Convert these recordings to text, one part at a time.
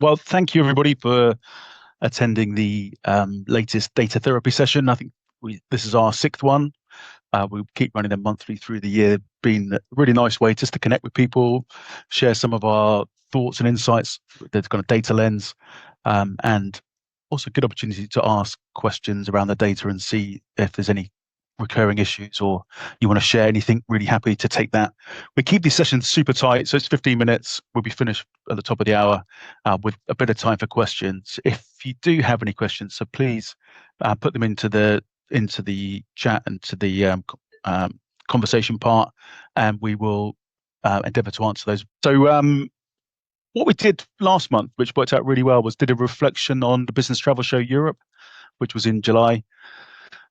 Well, thank you everybody for attending the latest data therapy session. I think this is our sixth one. We keep running them monthly through the year, being a really nice way just to connect with people, share some of our thoughts and insights. There's kind of data lens, and also a good opportunity to ask questions around the data and see if there's any recurring issues or you want to share anything. Really happy to take that. We keep these sessions super tight, so it's 15 minutes. We'll be finished at the top of the hour with a bit of time for questions. If you do have any questions, so please put them into the chat and to the conversation part, and we will endeavour to answer those. So what we did last month, which worked out really well, was did a reflection on the Business Travel Show Europe, which was in July.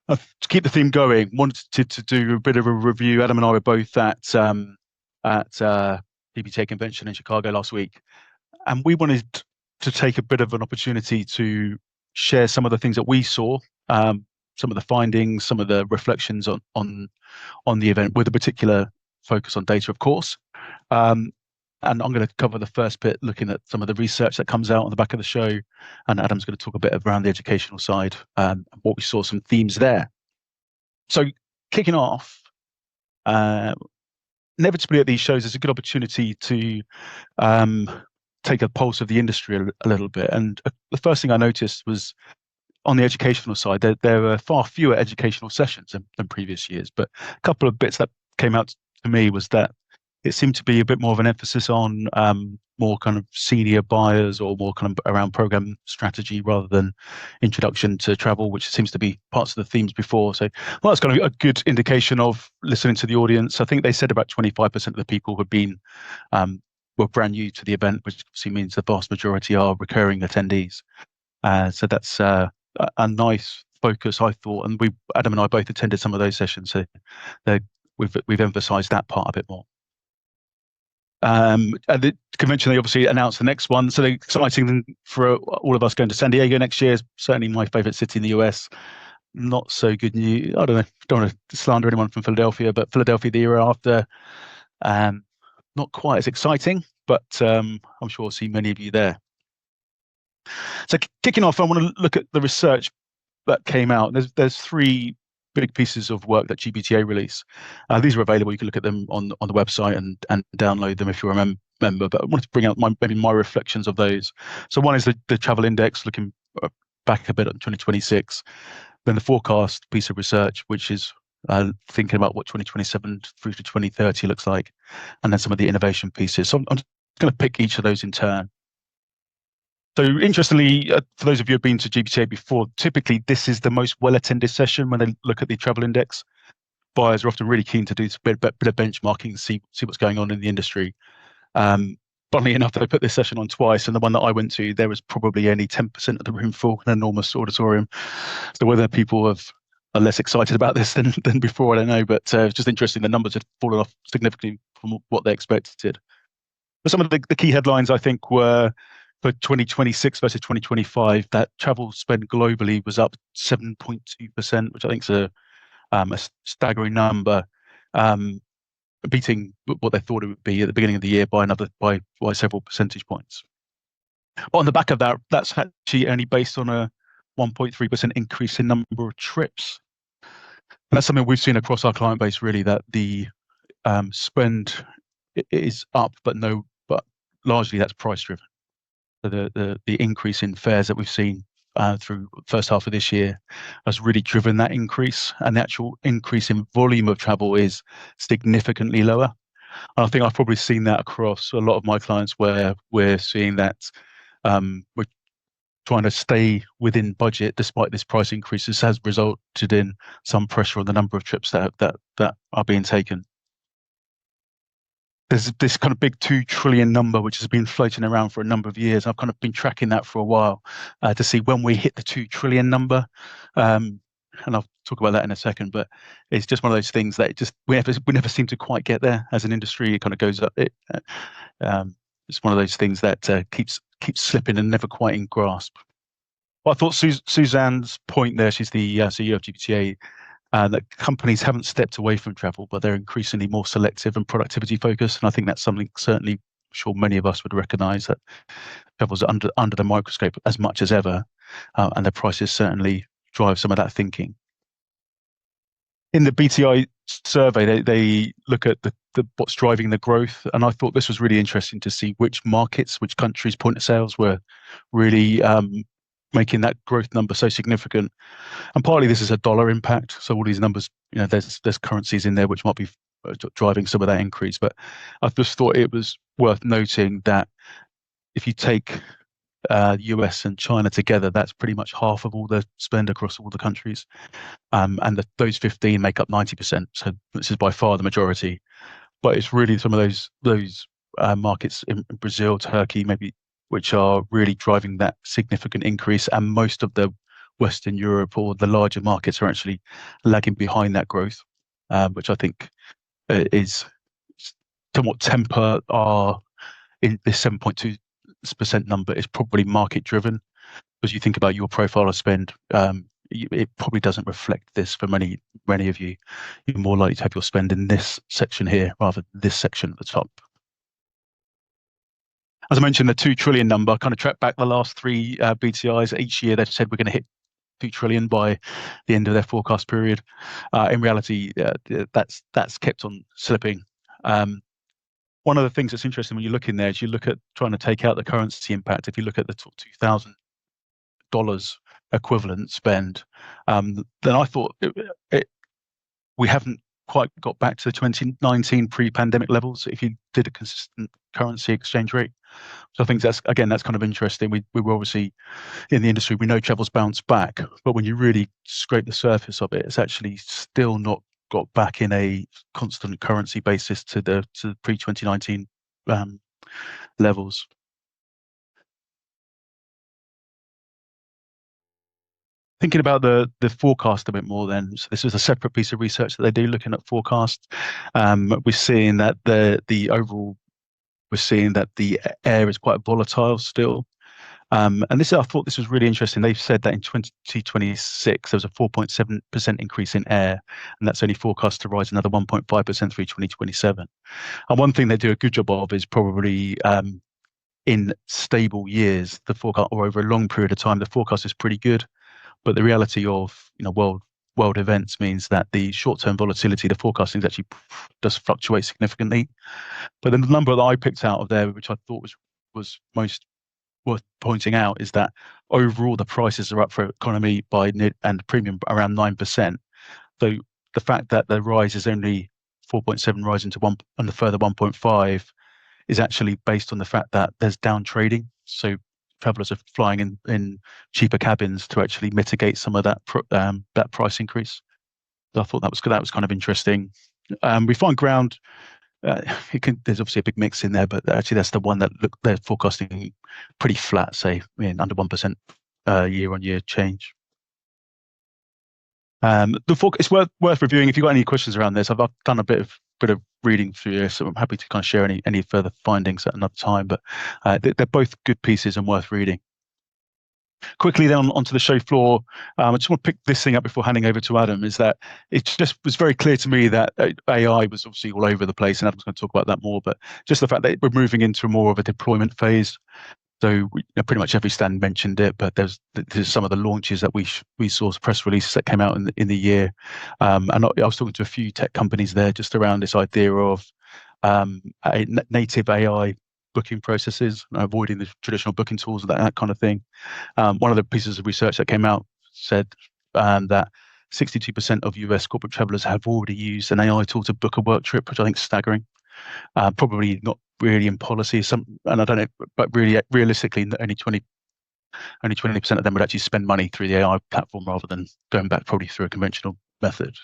To keep the theme going, wanted to do a bit of a review. Adam and I were both at GBTA Convention in Chicago last week, and we wanted to take a bit of an opportunity to share some of the things that we saw, some of the findings, some of the reflections on the event, with a particular focus on data, of course. And I'm going to cover the first bit, looking at some of the research that comes out on the back of the show, and Adam's going to talk a bit around the educational side, what we saw, some themes there. So kicking off, inevitably at these shows, there's a good opportunity to take a pulse of the industry a little bit. And the first thing I noticed was on the educational side, there were far fewer educational sessions than previous years. But a couple of bits that came out to me was that it seemed to be a bit more of an emphasis on more kind of senior buyers, or more kind of around program strategy rather than introduction to travel, which seems to be parts of the themes before. So, well, that's kind of a good indication of listening to the audience. I think they said about 25% of the people who had been were brand new to the event, which obviously means the vast majority are recurring attendees. So that's a nice focus, I thought. And Adam and I both attended some of those sessions, so we've emphasised that part a bit more. And the convention, they obviously announced the next one, so the exciting thing for all of us going to San Diego next year is certainly my favorite city in the US. Not so good news. I don't want to slander anyone from Philadelphia, but Philadelphia the year after, not quite as exciting, but I'm sure I'll see many of you there. So kicking off, I want to look at the research that came out. There's three big pieces of work that GBTA release. These are available. You can look at them on the website and download them if you're a member. But I wanted to bring out maybe my reflections of those. So one is the travel index, looking back a bit at 2026. Then the forecast piece of research, which is thinking about what 2027 through to 2030 looks like, and then some of the innovation pieces. So I'm just going to pick each of those in turn. So interestingly, for those of you who have been to GBTA before, typically this is the most well-attended session when they look at the travel index. Buyers are often really keen to do a bit of benchmarking, see what's going on in the industry. Funnily enough, they put this session on twice, and the one that I went to, there was probably only 10% of the room full, an enormous auditorium. So whether people are less excited about this than before, I don't know, but it's just interesting. The numbers had fallen off significantly from what they expected. But some of the key headlines, I think, were for 2026 versus 2025, that travel spend globally was up 7.2%, which I think is a staggering number, beating what they thought it would be at the beginning of the year by several percentage points. But on the back of that, that's actually only based on a 1.3% increase in number of trips. And that's something we've seen across our client base, really, that the spend is up, but largely that's price driven. So the increase in fares that we've seen through the first half of this year has really driven that increase, and the actual increase in volume of travel is significantly lower. And I think I've probably seen that across a lot of my clients, where we're seeing that we're trying to stay within budget despite this price increases has resulted in some pressure on the number of trips that are being taken. There's this kind of big 2 trillion number, which has been floating around for a number of years. I've kind of been tracking that for a while to see when we hit the 2 trillion number. And I'll talk about that in a second, but it's just one of those things that we never seem to quite get there as an industry. It kind of goes up. It's one of those things that keeps slipping and never quite in grasp. Well, I thought Suzanne's point there, she's the CEO of GBTA, that companies haven't stepped away from travel, but they're increasingly more selective and productivity focused. And I think that's something certainly sure many of us would recognise that travel's under the microscope as much as ever, and the prices certainly drive some of that thinking. In the BTI survey, they look at the what's driving the growth, and I thought this was really interesting to see which markets, which countries' point of sales were really making that growth number so significant. And partly this is a dollar impact, so all these numbers, there's currencies in there which might be driving some of that increase. But I just thought it was worth noting that if you take US and China together, that's pretty much half of all the spend across all the countries. And those 15 make up 90%. So this is by far the majority. But it's really some of those markets in Brazil, Turkey, maybe, which are really driving that significant increase. And most of the Western Europe or the larger markets are actually lagging behind that growth, which I think is somewhat temper our in this 7.2% number is probably market driven. As you think about your profile of spend, it probably doesn't reflect this for many of you. You're more likely to have your spend in this section here rather than this section at the top. As I mentioned, the 2 trillion number, kind of tracked back the last 3 BTIs. Each year they've said we're going to hit 2 trillion by the end of their forecast period. In reality, that's kept on slipping. One of the things that's interesting when you look in there is you look at trying to take out the currency impact. If you look at the $2,000 equivalent spend, then I thought we haven't quite got back to the 2019 pre-pandemic levels if you did a consistent currency exchange rate. So I think that's kind of interesting. We were obviously in the industry, we know travel's bounced back, but when you really scrape the surface of it, it's actually still not got back in a constant currency basis to the pre-2019 levels. Thinking about the forecast a bit more then, so this is a separate piece of research that they do looking at forecasts. We're seeing that we're seeing that the air is quite volatile still. And I thought this was really interesting. They've said that in 2026 there was a 4.7% increase in air, and that's only forecast to rise another 1.5% through 2027. And one thing they do a good job of is probably in stable years, the forecast, or over a long period of time, the forecast is pretty good. But the reality of world events means that the short-term volatility, the forecasting actually does fluctuate significantly. But the number that I picked out of there, which I thought was most worth pointing out, is that overall the prices are up for economy and premium around 9%. So the fact that the rise is only 4.7 rising to 1 and the further 1.5 is actually based on the fact that there's down trading. So travelers are flying in cheaper cabins to actually mitigate some of that price increase. So I thought that was kind of interesting. We find ground. There's obviously a big mix in there, but actually that's the one that they're forecasting pretty flat, say under 1% year-on-year change. It's worth reviewing. If you've got any questions around this, I've done a bit of reading through this, so I'm happy to kind of share any further findings at another time. But they're both good pieces and worth reading. Quickly then onto the show floor. I just want to pick this thing up before handing over to Adam. Is that it just was very clear to me that AI was obviously all over the place, and Adam's going to talk about that more. But just the fact that we're moving into more of a deployment phase. So pretty much every stand mentioned it, but there's some of the launches that we saw, press releases that came out in the year, and I was talking to a few tech companies there just around this idea of native AI booking processes, avoiding the traditional booking tools, that kind of thing. One of the pieces of research that came out said that 62% of US corporate travelers have already used an AI tool to book a work trip, which I think is staggering. Probably not really in policy, and I don't know, but really realistically, only 20% of them would actually spend money through the AI platform rather than going back probably through a conventional method.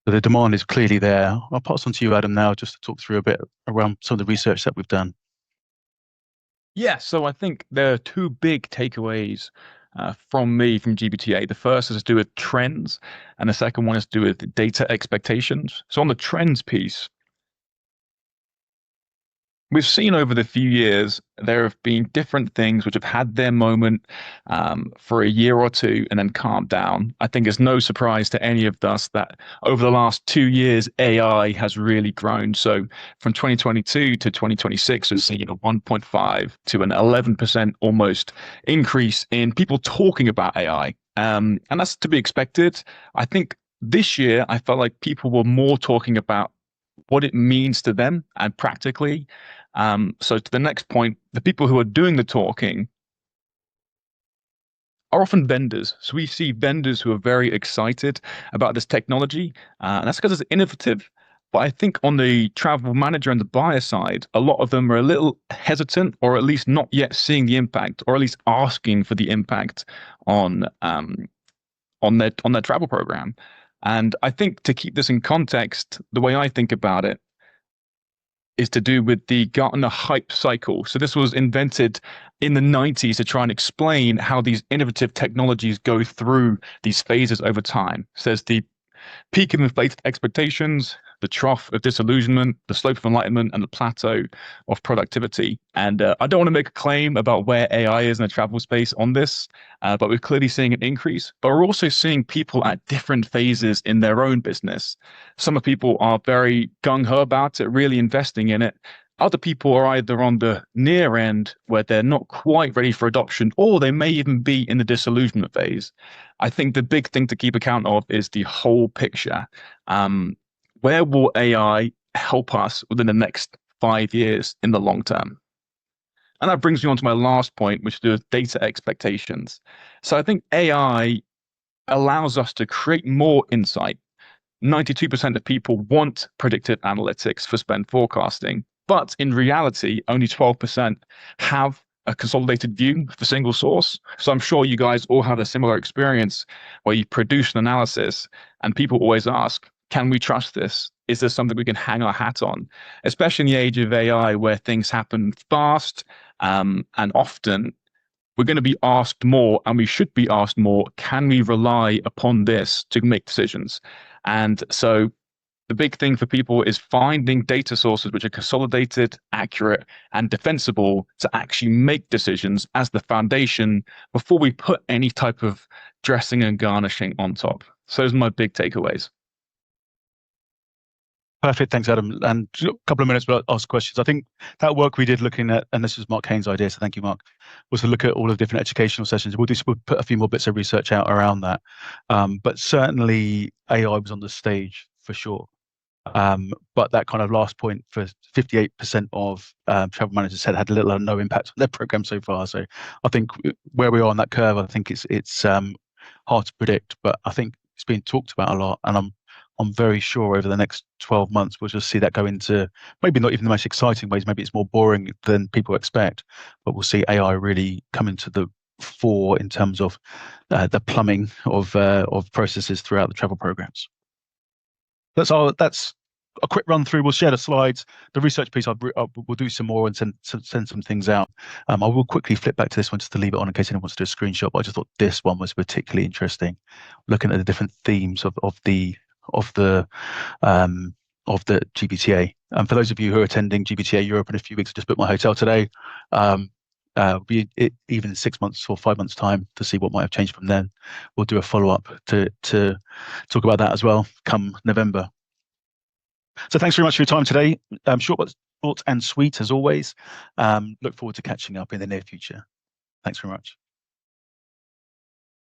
So the demand is clearly there. I'll pass on to you, Adam, now just to talk through a bit around some of the research that we've done. Yeah, so I think there are 2 big takeaways from GBTA. The first is to do with trends, and the second one is to do with data expectations. So on the trends piece, we've seen over the few years there have been different things which have had their moment for a year or two and then calmed down. I think it's no surprise to any of us that over the last 2 years, AI has really grown. So from 2022 to 2026, we've seen a 1.5 to an 11% almost increase in people talking about AI. And that's to be expected. I think this year, I felt like people were more talking about what it means to them and practically. So to the next point, the people who are doing the talking are often vendors. So we see vendors who are very excited about this technology, and that's because it's innovative. But I think on the travel manager and the buyer side, a lot of them are a little hesitant, or at least not yet seeing the impact, or at least asking for the impact on their travel program. And I think to keep this in context, the way I think about it is to do with the Gartner hype cycle. So this was invented in the 90s to try and explain how these innovative technologies go through these phases over time. It says the peak of inflated expectations, the trough of disillusionment, the slope of enlightenment, and the plateau of productivity. And I don't want to make a claim about where AI is in the travel space on this, but we're clearly seeing an increase. But we're also seeing people at different phases in their own business. Some people are very gung-ho about it, really investing in it. Other people are either on the near end where they're not quite ready for adoption, or they may even be in the disillusionment phase. I think the big thing to keep account of is the whole picture. Where will AI help us within the next 5 years in the long term? And that brings me on to my last point, which is data expectations. So I think AI allows us to create more insight. 92% of people want predictive analytics for spend forecasting, but in reality, only 12% have a consolidated view for single source. So I'm sure you guys all have a similar experience where you produce an analysis and people always ask, can we trust this? Is this something we can hang our hat on? Especially in the age of AI where things happen fast and often we're going to be asked more, and we should be asked more, can we rely upon this to make decisions? And so the big thing for people is finding data sources which are consolidated, accurate, and defensible to actually make decisions as the foundation before we put any type of dressing and garnishing on top. So those are my big takeaways. Perfect. Thanks, Adam. And a couple of minutes, we'll ask questions. I think that work we did looking at, and this was Mark Haynes' idea, so thank you, Mark, was to look at all of the different educational sessions. We'll put a few more bits of research out around that. But certainly AI was on the stage for sure. But that kind of last point for 58% of travel managers said had little or no impact on their program so far. So I think where we are on that curve, I think it's hard to predict, but I think it's being talked about a lot, and I'm very sure over the next 12 months we'll just see that go into maybe not even the most exciting ways. Maybe it's more boring than people expect, but we'll see AI really come into the fore in terms of the plumbing of processes throughout the travel programs. That's a quick run through. We'll share the slides. The research piece, we'll do some more and send some things out. I will quickly flip back to this one just to leave it on in case anyone wants to do a screenshot. But I just thought this one was particularly interesting, looking at the different themes of the GBTA. And for those of you who are attending GBTA Europe in a few weeks, I just booked my hotel today. Be it even 6 months or 5 months time to see what might have changed from then. We'll do a follow up to talk about that as well come November. So thanks very much for your time today. Short and sweet as always. Look forward to catching up in the near future. Thanks very much.